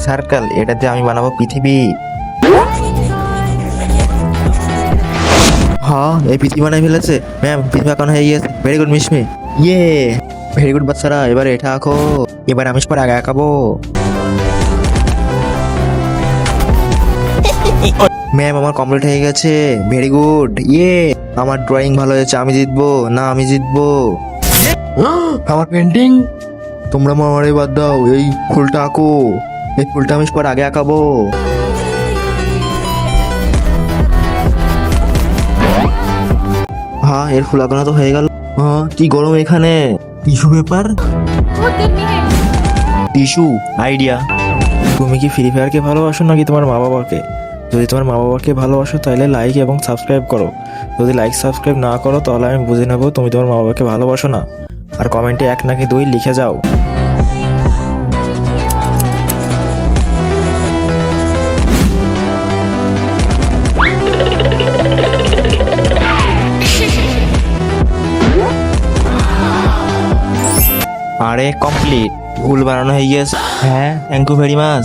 Circle, এটাতে আমি বানাবো পৃথিবী। হ্যাঁ, এই পৃথিবী বানাই ফেলেছে ম্যাম। পৃথিবী আঁকানো হয়ে গিয়েছে। Very good Mishmi. Yeah, very good বাচ্চারা। এবার এটা আঁকো। এবার আমি পরে আগে আঁকাবো। ম্যাম আমার কমপ্লিট হয়ে গেছে। Very good. ইয়ে, আমার ড্রয়িং ভালো হয়েছে। আমি জিতবো। না, আমি জিতবো। আমার পেন্টিং। তোমরা মারামারি বাদ দাও, এই ফুলটা আঁকো। এই ফুলটা আমি পরে আগে আঁকাবো। হ্যাঁ, এর ফুল আঁকানো তো হয়ে গেল। হ্যাঁ, কি গরম এখানে। Tissue paper, tissue, idea. তুমি কি ফ্রি ফায়ারকে ভালোবাসো নাকি তোমার মা বাবাকে? যদি তোমার মা বাবাকে ভালোবাসো তাহলে লাইক এবং সাবস্ক্রাইব করো। যদি লাইক সাবস্ক্রাইব না করো তাহলে আমি বুঝে নেবো তুমি তোমার মা বাবাকে ভালোবাসো না। আর কমেন্টে 1 নাকি 2 লিখে যাও। আরে কমপ্লিট। ফুল বানানো হয়ে গিয়েছে। হ্যাঁ, থ্যাংক ইউ ভেরি মাচ।